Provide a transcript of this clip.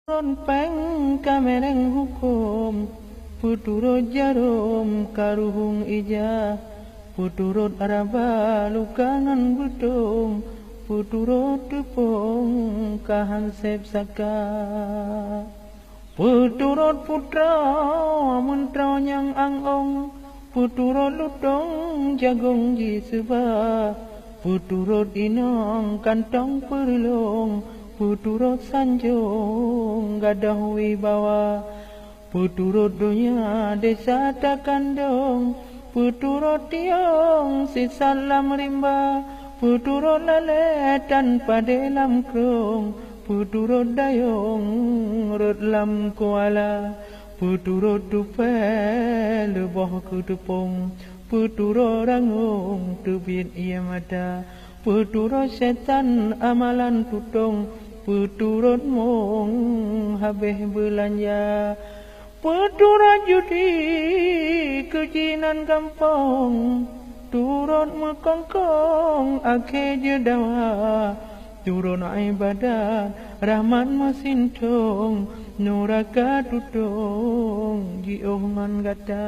Peng kamereng hukum puturut jarum karuhung ija puturut araba lukangan butung puturut tepung kahansep saka puturut putra mantra nyang angong puturut lutong jagung jisuba puturut inong kantong perlong puturut sanjung gadah wibawa puturut dunia desa takandong puturut tiong sisalam rimba puturut lale tanpa dalam krung puturut dayung rut lam kuala puturut tupel leboh kutupung puturut rangung tubit ia mata puturut setan amalan tutong puturut mong habis belanja puturut judi kejinan kampung turut mekongkong akhir jedawa turut ibadat rahman masintong nuraka tutong jiongan gata.